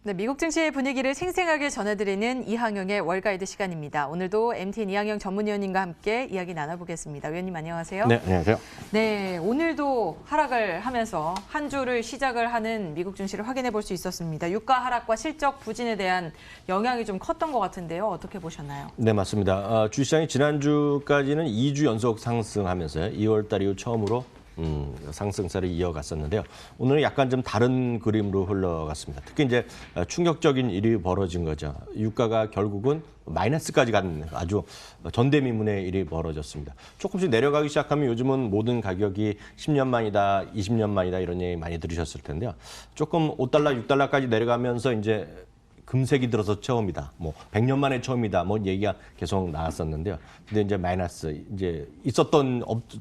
네, 미국 증시의 분위기를 생생하게 전해드리는 이항영의 월가이드 시간입니다. 오늘도 MTN 이항영 전문위원님과 함께 이야기 나눠보겠습니다. 위원님 안녕하세요. 네, 안녕하세요. 네, 오늘도 하락을 하면서 한 주를 시작을 하는 미국 증시를 확인해 볼 수 있었습니다. 유가 하락과 실적 부진에 대한 영향이 좀 컸던 것 같은데요. 어떻게 보셨나요? 네, 맞습니다. 주시장이 지난주까지는 2주 연속 상승하면서요. 2월 달 이후 처음으로 상승세를 이어갔었는데요. 오늘은 약간 좀 다른 그림으로 흘러갔습니다. 특히 이제 충격적인 일이 벌어진 거죠. 유가가 결국은 마이너스까지 간 아주 전대미문의 일이 벌어졌습니다. 조금씩 내려가기 시작하면 요즘은 모든 가격이 10년 만이다, 20년 만이다 이런 얘기 많이 들으셨을 텐데요. 조금 5달러, 6달러까지 내려가면서 이제 금색이 들어서 처음이다. 뭐 100년 만에 처음이다. 뭐 얘기가 계속 나왔었는데요. 근데 이제 마이너스 이제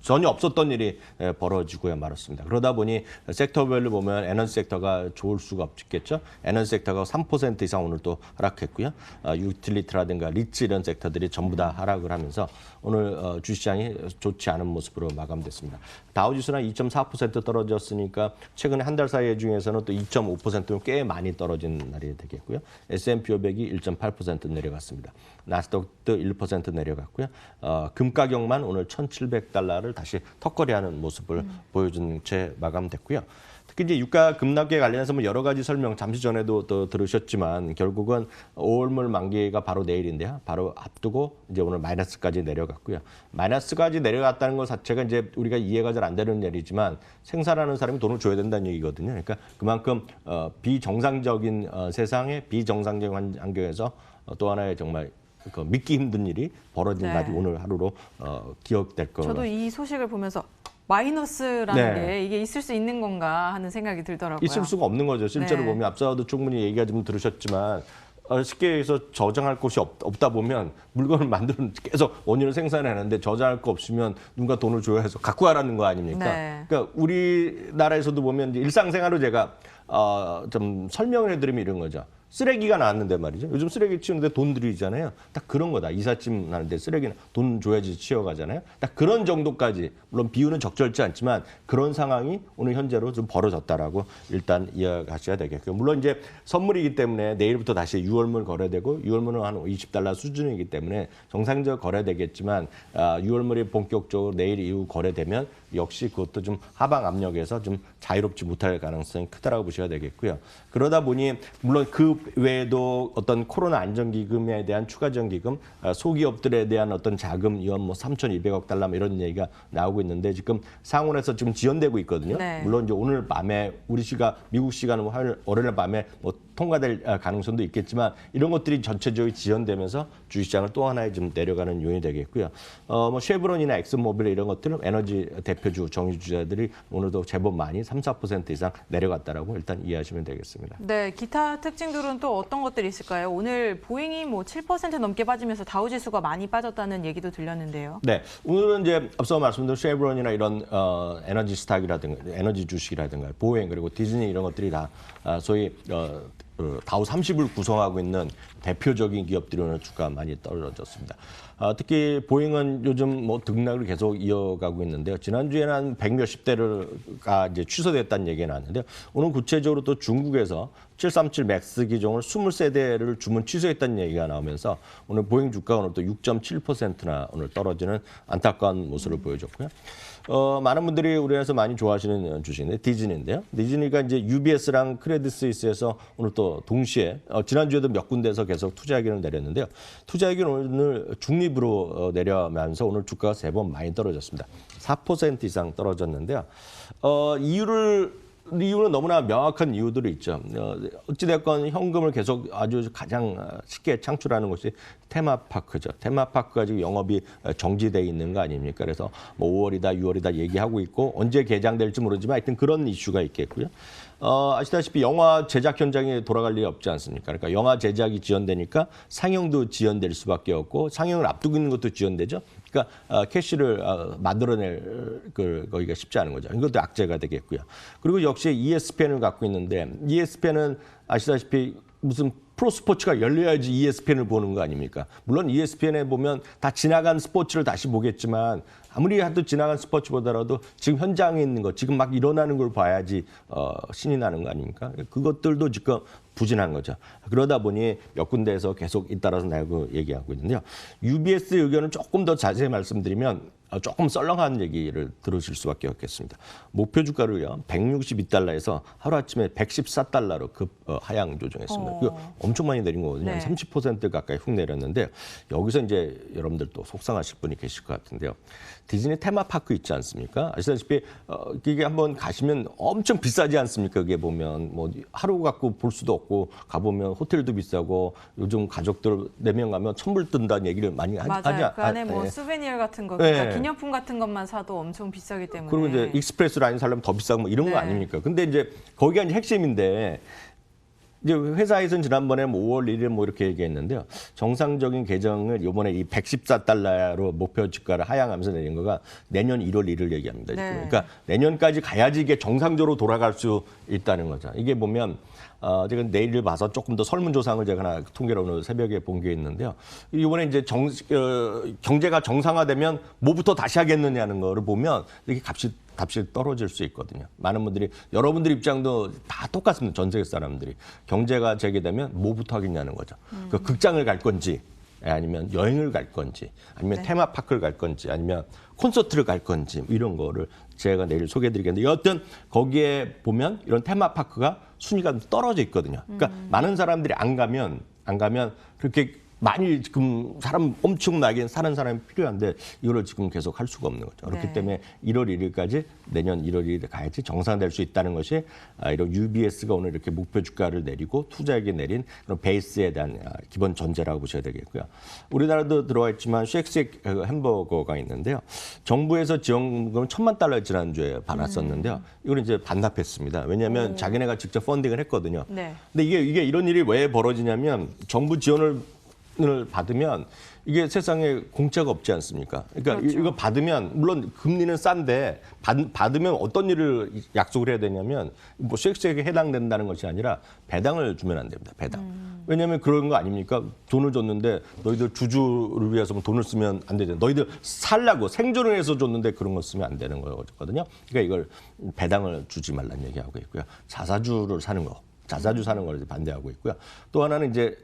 전혀 없었던 일이 벌어지고야 말았습니다. 그러다 보니 섹터별로 보면 에너지 섹터가 좋을 수가 없겠죠. 에너지 섹터가 3% 이상 오늘 또 하락했고요. 유틸리티라든가 리츠 이런 섹터들이 전부 다 하락을 하면서 오늘 주시장이 좋지 않은 모습으로 마감됐습니다. 다우지수는 2.4% 떨어졌으니까 최근에 한 달 사이 중에서는 또 2.5%는 꽤 많이 떨어진 날이 되겠고요. S&P 500이 1.8% 내려갔습니다. 나스닥도 1% 내려갔고요. 금 가격만 오늘 1,700달러를 다시 턱걸이하는 모습을 보여준 채 마감됐고요. 특히 이제 유가 급락에 관련해서 뭐 여러 가지 설명 잠시 전에도 또 들으셨지만 결국은 5월물 만기가 바로 내일인데요. 바로 앞두고 이제 오늘 마이너스까지 내려갔고요. 마이너스까지 내려갔다는 것 자체가 이제 우리가 이해가 잘 안 되는 일이지만 생산하는 사람이 돈을 줘야 된다는 얘기거든요. 그러니까 그만큼 비정상적인 세상에 비정상적인 환경에서 또 하나의 정말 믿기 힘든 일이 벌어진 날이 오늘 하루로 기억될 거예요. 저도 이 소식을 보면서 마이너스라는 네. 게 이게 있을 수 있는 건가 하는 생각이 들더라고요. 있을 수가 없는 거죠. 실제로 네. 보면 앞서도 충분히 얘기가 좀 들으셨지만 쉽게 해서 저장할 곳이 없다 보면 물건을 만드는 계속 원유를 생산하는데 저장할 거 없으면 누가 돈을 줘야 해서 갖고 가라는 거 아닙니까? 네. 그러니까 우리나라에서도 보면 이제 일상생활로 제가 좀 설명을 해드리면 이런 거죠. 쓰레기가 나왔는데 말이죠. 요즘 쓰레기 치우는데 돈 들이잖아요. 딱 그런 거다. 이삿짐 나는데 쓰레기는 돈 줘야지 치워가잖아요. 딱 그런 정도까지 물론 비유는 적절치 않지만 그런 상황이 오늘 현재로 좀 벌어졌다라고 일단 이해하셔야 되겠고요. 물론 이제 선물이기 때문에 내일부터 다시 6월물 거래되고 6월물은 한 20달러 수준이기 때문에 정상적 거래되겠지만 6월물이 본격적으로 내일 이후 거래되면 역시 그것도 좀 하방 압력에서 좀 자유롭지 못할 가능성이 크다라고 보셔야 되겠고요. 그러다 보니 물론 그 외에도 어떤 코로나 안정기금에 대한 추가적 기금, 소기업들에 대한 어떤 자금 이원 뭐 3,200억 달러 이런 얘기가 나오고 있는데 지금 상원에서 지금 지연되고 있거든요. 네. 물론 이제 오늘 밤에 미국 시간은 월요일 밤에 뭐 통과될 가능성도 있겠지만 이런 것들이 전체적으로 지연되면서 주식시장을 또 하나의 좀 내려가는 요인이 되겠고요. 뭐 쉐브론이나 엑슨모빌 이런 것들은 에너지 대표주 정유주자들이 오늘도 제법 많이 3-4% 이상 내려갔다라고 일단 이해하시면 되겠습니다. 네, 기타 특징들은 또 어떤 것들이 있을까요? 오늘 보잉이 뭐 7% 넘게 빠지면서 다우지수가 많이 빠졌다는 얘기도 들렸는데요. 네, 오늘은 이제 앞서 말씀드린 쉐브론이나 이런 에너지 스탁이라든가 에너지 주식이라든가 보잉 그리고 디즈니 이런 것들이 다 소위 다우 30을 구성하고 있는 대표적인 기업들이 오늘 주가 많이 떨어졌습니다. 특히 보잉은 요즘 뭐 등락을 계속 이어가고 있는데요. 지난주에는 한 100몇십 대가 이제 취소됐다는 얘기가 나왔는데요. 오늘 구체적으로 또 중국에서 737 맥스 기종을 23대를 주문 취소했다는 얘기가 나오면서 오늘 보잉 주가가 오늘 또 6.7%나 오늘 떨어지는 안타까운 모습을 보여줬고요. 많은 분들이 우리나라에서 많이 좋아하시는 주식인데 디즈니인데요. 디즈니가 이제 UBS랑 크레딧 스위스에서 오늘 또 동시에 지난주에도 몇 군데에서 계속 투자 의견을 내렸는데요. 투자 의견 오늘 중립으로 내려가면서 오늘 주가가 세 번 많이 떨어졌습니다. 4% 이상 떨어졌는데요. 이유는 너무나 명확한 이유들이 있죠. 어찌됐건 현금을 계속 아주 가장 쉽게 창출하는 것이 테마파크죠. 테마파크가 지금 영업이 정지돼 있는 거 아닙니까? 그래서 뭐 5월이다, 6월이다 얘기하고 있고 언제 개장될지 모르지만 하여튼 그런 이슈가 있겠고요. 아시다시피 영화 제작 현장에 돌아갈 일이 없지 않습니까? 그러니까 영화 제작이 지연되니까 상영도 지연될 수밖에 없고 상영을 앞두고 있는 것도 지연되죠. 그러니까 캐시를 만들어낼 거기가 쉽지 않은 거죠. 이것도 악재가 되겠고요. 그리고 역시 ESPN을 갖고 있는데 ESPN은 아시다시피 무슨 프로스포츠가 열려야지 ESPN을 보는 거 아닙니까? 물론 ESPN에 보면 다 지나간 스포츠를 다시 보겠지만 아무리 하도 지나간 스포츠보다라도 지금 현장에 있는 거, 지금 막 일어나는 걸 봐야지 신이 나는 거 아닙니까? 그것들도 지금 부진한 거죠. 그러다 보니 몇 군데에서 계속 잇따라서 나오고 얘기하고 있는데요. UBS 의견을 조금 더 자세히 말씀드리면 조금 썰렁한 얘기를 들으실 수밖에 없겠습니다. 목표 주가를요 162달러에서 하루아침에 114달러로 급 하향 조정했습니다. 그거 엄청 많이 내린 거거든요. 네. 30% 가까이 훅 내렸는데 여기서 이제 여러분들 또 속상하실 분이 계실 것 같은데요. 디즈니 테마파크 있지 않습니까? 아시다시피 이게 한번 가시면 엄청 비싸지 않습니까? 그게 보면 뭐 하루 갖고 볼 수도 없고 가보면 호텔도 비싸고 요즘 가족들 4명 가면 천불 뜬다는 얘기를 많이 맞아요. 하지 그 안에 뭐 예. 수베니어 같은 거, 네. 그러니까 기념품 같은 것만 사도 엄청 비싸기 때문에. 그리고 이제 익스프레스 라인 살려면 더 비싸고 뭐 이런 네. 거 아닙니까? 근데 이제 거기가 이제 핵심인데 이제 회사에서는 지난번에 뭐 5월 1일 뭐 이렇게 얘기했는데요. 정상적인 개정을 이번에 이 114달러로 목표 주가를 하향하면서 내린 거가 내년 1월 1일 얘기합니다. 지금. 네. 그러니까 내년까지 가야지 이게 정상적으로 돌아갈 수 있다는 거죠. 이게 보면 제가 내일을 봐서 조금 더 설문조사를 제가 하나 통계로 오늘 새벽에 본 게 있는데요. 이번에 이제 경제가 정상화되면 뭐부터 다시 하겠느냐는 거를 보면 이게 값이 떨어질 수 있거든요. 많은 분들이 여러분들 입장도 다 똑같습니다. 전 세계 사람들이 경제가 재개되면 뭐부터 하겠냐는 거죠. 그 극장을 갈 건지 아니면 여행을 갈 건지 아니면 네. 테마파크를 갈 건지 아니면 콘서트를 갈 건지 이런 거를 제가 내일 소개해드리겠는데 여하튼 거기에 보면 이런 테마파크가 순위가 좀 떨어져 있거든요. 그러니까 많은 사람들이 안 가면 그렇게 많이 지금 사람 엄청나게 사는 사람이 필요한데 이거를 지금 계속 할 수가 없는 거죠. 그렇기 네. 때문에 1월 1일까지 내년 1월 1일에 가야지 정상될 수 있다는 것이 이런 UBS가 오늘 이렇게 목표 주가를 내리고 투자에게 내린 그런 베이스에 대한 기본 전제라고 보셔야 되겠고요. 우리나라도 들어와 있지만 쉑쉑 햄버거가 있는데요. 정부에서 지원금 1,000만 달러 지난주에 받았었는데요. 이걸 이제 반납했습니다. 왜냐하면 자기네가 직접 펀딩을 했거든요. 네. 근데 이게 이런 일이 왜 벌어지냐면 정부 지원을 받으면 이게 세상에 공짜가 없지 않습니까? 그러니까 그렇죠. 이거 받으면 물론 금리는 싼데 받으면 어떤 일을 약속을 해야 되냐면 뭐 쉑쉑에 해당된다는 것이 아니라 배당을 주면 안 됩니다. 배당. 왜냐하면 그런 거 아닙니까? 돈을 줬는데 너희들 주주를 위해서 돈을 쓰면 안 되잖아. 너희들 살라고 생존을 해서 줬는데 그런 거 쓰면 안 되는 거거든요. 그러니까 이걸 배당을 주지 말라는 얘기하고 있고요. 자사주를 사는 거, 자사주 사는 걸 반대하고 있고요. 또 하나는 이제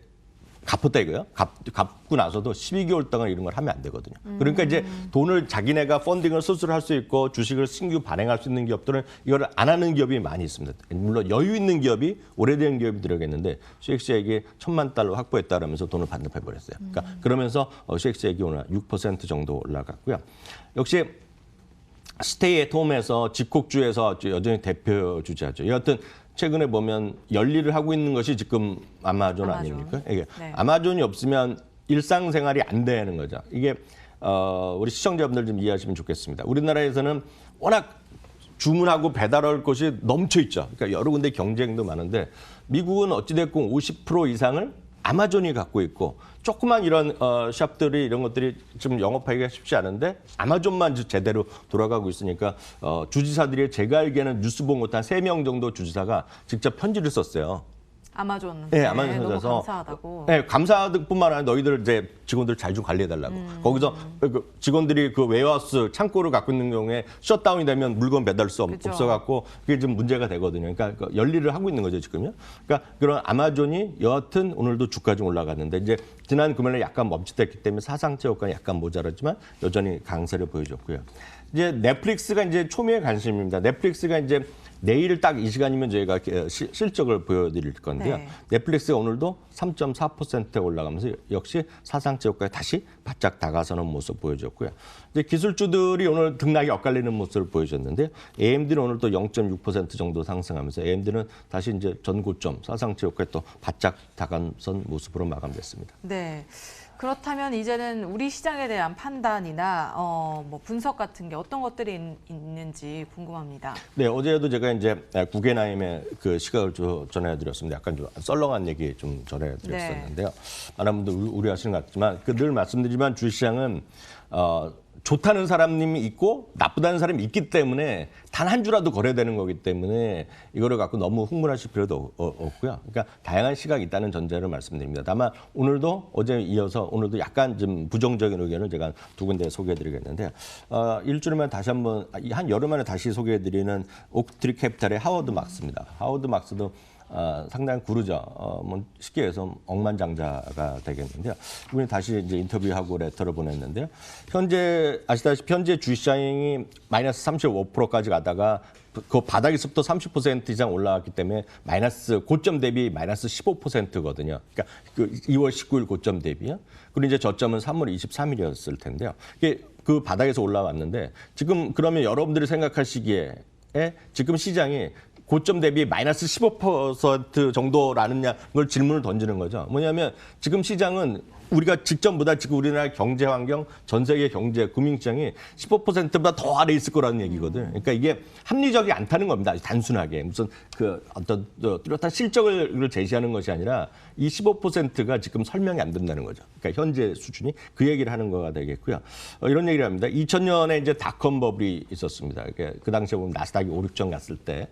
갚았다 이거요. 갚고 나서도 12개월 동안 이런 걸 하면 안 되거든요. 그러니까 이제 돈을 자기네가 펀딩을 스스로 할 수 있고 주식을 신규 발행할 수 있는 기업들은 이걸 안 하는 기업이 많이 있습니다. 물론 여유 있는 기업이 오래된 기업이 들어가겠는데 쉑쉑이 1,000만 달러 확보했다라면서 돈을 반납해 버렸어요. 그러니까 그러면서 쉑쉑이 오늘 6% 정도 올라갔고요. 역시 스테이 앳 홈에서 집콕주에서 여전히 대표 주자죠. 여하튼 최근에 보면 열일을 하고 있는 것이 지금 아마존 아닙니까? 이게 네. 아마존이 없으면 일상생활이 안 되는 거죠. 이게 우리 시청자분들 좀 이해하시면 좋겠습니다. 우리나라에서는 워낙 주문하고 배달할 것이 넘쳐 있죠. 그러니까 여러 군데 경쟁도 많은데 미국은 어찌됐건 50% 이상을 아마존이 갖고 있고 조그만 이런 샵들이 이런 것들이 좀 영업하기가 쉽지 않은데 아마존만 제대로 돌아가고 있으니까 주지사들이 제가 알기에는 뉴스 본 것도 한 3명 정도 주지사가 직접 편지를 썼어요. 아마존. 네, 아마존 너무 사서 감사하다고. 네, 감사뿐만 아니라 너희들 이제 직원들 잘 좀 관리해달라고. 거기서 그 직원들이 그 웨어하우스 창고를 갖고 있는 경우에 셧다운이 되면 물건 배달 수 그죠. 없어갖고 그게 좀 문제가 되거든요. 그러니까 그 열일을 하고 있는 거죠 지금요. 그러니까 그런 아마존이 여하튼 오늘도 주가 좀 올라갔는데 이제 지난 금요일에 약간 멈칫했기 때문에 사상체 효과는 약간 모자랐지만 여전히 강세를 보여줬고요. 이제 넷플릭스가 이제 초미의 관심입니다. 넷플릭스가 이제 내일 딱 이 시간이면 저희가 실적을 보여드릴 건데요. 네. 넷플릭스가 오늘도 3.4% 올라가면서 역시 사상체 효과에 다시 바짝 다가서는 모습 보여줬고요. 이제 기술주들이 오늘 등락이 엇갈리는 모습을 보여줬는데요. AMD는 오늘 또 0.6% 정도 상승하면서 AMD는 다시 이제 전고점 사상체 효과에 또 바짝 다가선 모습으로 마감됐습니다. 네. 그렇다면 이제는 우리 시장에 대한 판단이나 뭐 분석 같은 게 어떤 것들이 있는지 궁금합니다. 네, 어제도 제가 이제 구겐하임의 그 시각을 전해드렸습니다. 약간 좀 썰렁한 얘기 좀 전해드렸었는데요. 많은 분들 우려하시는 것 같지만 늘 말씀드리지만 주식시장은 좋다는 사람이 있고 나쁘다는 사람이 있기 때문에 단 한 주라도 거래되는 거기 때문에 이거를 갖고 너무 흥분하실 필요도 없고요. 그러니까 다양한 시각이 있다는 전제를 말씀드립니다. 다만 오늘도 어제 이어서 오늘도 약간 좀 부정적인 의견을 제가 두 군데 소개해드리겠는데 일주일만 다시 한번 한 열흘 만에 다시 소개해드리는 옥트리 캐피탈의 하워드 막스입니다. 하워드 막스도 상당히 구르죠. 뭐 쉽게 해서 억만장자가 되겠는데요. 이분이 다시 이제 인터뷰하고 레터를 보냈는데요. 현재 아시다시피 현재 주시장이 마이너스 35%까지 가다가 그 바닥에서부터 30% 이상 올라왔기 때문에 마이너스 고점 대비 마이너스 15%거든요. 그러니까 그 2월 19일 고점 대비요. 그리고 이제 저점은 3월 23일이었을 텐데요. 이게 그 바닥에서 올라왔는데 지금 그러면 여러분들이 생각하시기에 지금 시장이 고점 대비 마이너스 15% 정도라는 걸 질문을 던지는 거죠. 뭐냐면 지금 시장은 우리가 직전보다 지금 우리나라 경제 환경, 전 세계 경제, 금융시장이 15%보다 더 아래 있을 거라는 얘기거든. 그러니까 이게 합리적이 않다는 겁니다. 단순하게 무슨 그 어떤 뚜렷한 실적을 제시하는 것이 아니라 이 15%가 지금 설명이 안 된다는 거죠. 그러니까 현재 수준이 그 얘기를 하는 거가 되겠고요. 이런 얘기를 합니다. 2000년에 이제 닷컴 버블이 있었습니다. 그 당시에 보면 나스닥이 5, 6점 갔을 때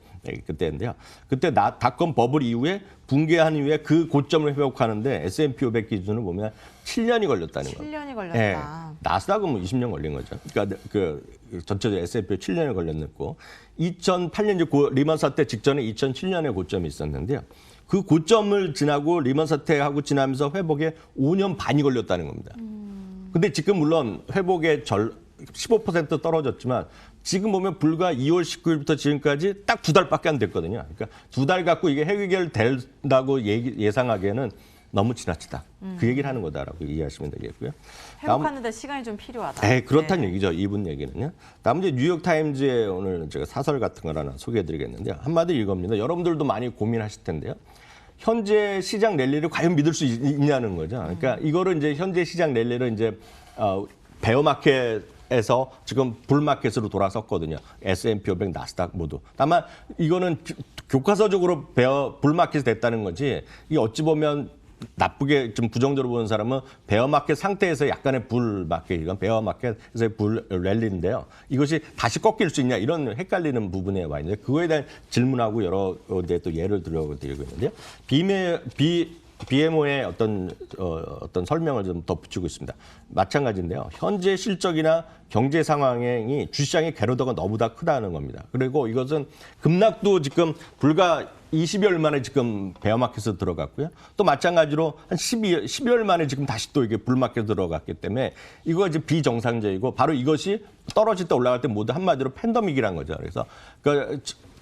그때인데요. 그때 닷컴 버블 이후에 붕괴한 이후에 그 고점을 회복하는데 S&P 500 기준으로 보면 7년이 걸렸다는 거예요. 7년이 걸렸다. 네. 나스닥은 뭐 20년 걸린 거죠. 그러니까 그 전체적으로 S&P 7년이 걸렸고 2008년 이제 리먼 사태 직전에 2007년에 고점이 있었는데요. 그 고점을 지나고 리먼 사태하고 지나면서 회복에 5년 반이 걸렸다는 겁니다. 근데 지금 물론 회복의 15% 떨어졌지만 지금 보면 불과 2월 19일부터 지금까지 딱 2달밖에 안 됐거든요. 그러니까 2달 갖고 이게 해결된다고 예상하기에는 너무 지나치다. 그 얘기를 하는 거다라고 이해하시면 되겠고요. 회복하는데 시간이 좀 필요하다. 그렇다는 얘기죠. 이분 얘기는요. 다음 이제 뉴욕타임즈에 오늘 제가 사설 같은 걸 하나 소개해드리겠는데요. 한마디로 이겁니다. 여러분들도 많이 고민하실 텐데요. 현재 시장 랠리를 과연 믿을 수 있냐는 거죠. 그러니까 이거를 이제 현재 시장 랠리를 이제 베어마켓에서 지금 불마켓으로 돌아섰거든요. S&P 500, 나스닥 모두. 다만 이거는 교과서적으로 불마켓이 됐다는 거지. 이게 어찌 보면 나쁘게 좀 부정적으로 보는 사람은 베어마켓 상태에서 약간의 불마켓, 이건 베어마켓에서의 불 랠리인데요. 이것이 다시 꺾일 수 있냐 이런 헷갈리는 부분에 와 있는데 그거에 대한 질문하고 여러 데 또 예를 들어드리고 있는데요. BMO의 어떤 설명을 좀 덧붙이고 있습니다. 마찬가지인데요. 현재 실적이나 경제 상황이 주시장의 괴로도가 너무나 크다는 겁니다. 그리고 이것은 급락도 지금 불과 20여일 만에 지금 베어마켓에 들어갔고요. 또 마찬가지로 한 12월 만에 지금 다시 또 이게 불마켓에 들어갔기 때문에 이거 이제 비정상적이고 바로 이것이 떨어질 때 올라갈 때 모두 한마디로 팬데믹이란 거죠. 그래서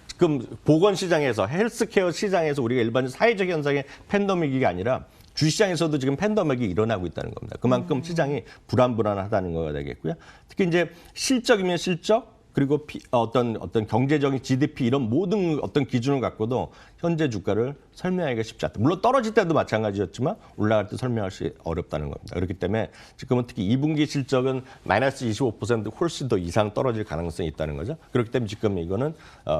지금 보건시장에서 헬스케어 시장에서 우리가 일반적 사회적 현상의 팬데믹이 아니라 주시장에서도 지금 팬데믹이 일어나고 있다는 겁니다. 그만큼 시장이 불안하다는 거가 되겠고요. 특히 이제 실적이면 실적 그리고 어떤 경제적인 GDP 이런 모든 어떤 기준을 갖고도 현재 주가를 설명하기가 쉽지 않다. 물론 떨어질 때도 마찬가지였지만 올라갈 때 설명하기 어렵다는 겁니다. 그렇기 때문에 지금은 특히 2분기 실적은 마이너스 25% 훨씬 더 이상 떨어질 가능성이 있다는 거죠. 그렇기 때문에 지금 이거는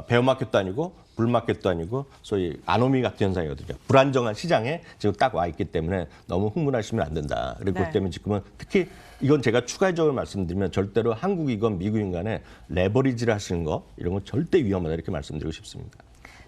베어마켓도 아니고 불마켓도 아니고 소위 아노미 같은 현상이거든요. 불안정한 시장에 지금 딱 와 있기 때문에 너무 흥분하시면 안 된다. 그리고 그렇기 때문에 지금은 특히 이건 제가 추가적으로 말씀드리면 절대로 한국이건 미국인 간에 레버리지를 하시는 거 이런 건 절대 위험하다 이렇게 말씀드리고 싶습니다.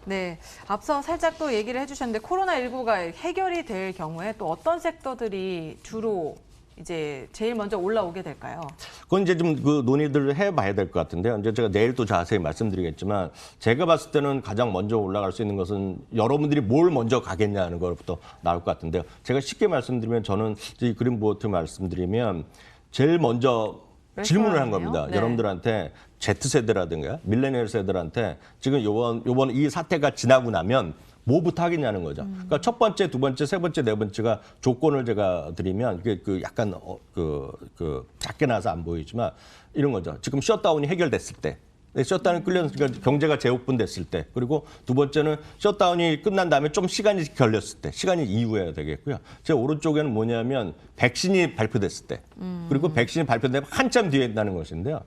네, 앞서 살짝 또 얘기를 해주셨는데 코로나19가 해결이 될 경우에 또 어떤 섹터들이 주로 이제 제일 먼저 올라오게 될까요? 그건 이제 좀 그 논의들을 해봐야 될 것 같은데요. 이제 제가 내일 또 자세히 말씀드리겠지만 제가 봤을 때는 가장 먼저 올라갈 수 있는 것은 여러분들이 뭘 먼저 가겠냐는 것부터 나올 것 같은데요. 제가 쉽게 말씀드리면 저는 이 그린 보트 말씀드리면 제일 먼저 질문을 한 겁니다. 네. 여러분들한테 Z세대라든가 밀레니얼 세대들한테 지금 요번 이 사태가 지나고 나면 뭐부터 하겠냐는 거죠. 그러니까 첫 번째, 두 번째, 세 번째, 네 번째가 조건을 제가 드리면 그 약간 작게 나서 안 보이지만 이런 거죠. 지금 셧다운이 해결됐을 때. 셧다운이 그러니까 경제가 재오픈됐을 때. 그리고 두 번째는 셧다운이 끝난 다음에 좀 시간이 걸렸을 때. 시간이 이후에 되겠고요. 제 오른쪽에는 뭐냐면 백신이 발표됐을 때. 그리고 백신이 발표되면 한참 뒤에 있다는 것인데요.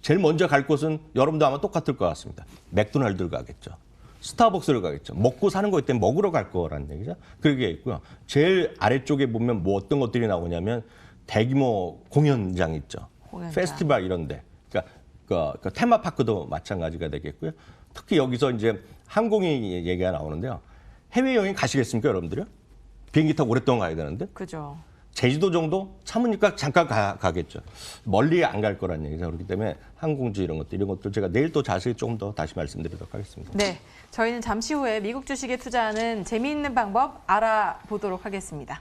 제일 먼저 갈 곳은 여러분도 아마 똑같을 것 같습니다. 맥도날드를 가겠죠. 스타벅스를 가겠죠. 먹고 사는 거기 때문에 먹으러 갈 거라는 얘기죠. 그게 있고요. 제일 아래쪽에 보면 뭐 어떤 것들이 나오냐면 대규모 공연장 있죠. 공연장. 페스티벌 이런데, 그러니까 그 테마파크도 마찬가지가 되겠고요. 특히 여기서 이제 항공이 얘기가 나오는데요. 해외 여행 가시겠습니까, 여러분들요? 비행기 타고 오랫동안 가야 되는데. 그죠. 제주도 정도 참으니까 잠깐 가겠죠. 멀리 안 갈 거란 얘기죠. 그렇기 때문에 항공주 이런 것들 제가 내일 또 자세히 조금 더 다시 말씀드리도록 하겠습니다. 네, 저희는 잠시 후에 미국 주식에 투자하는 재미있는 방법 알아보도록 하겠습니다.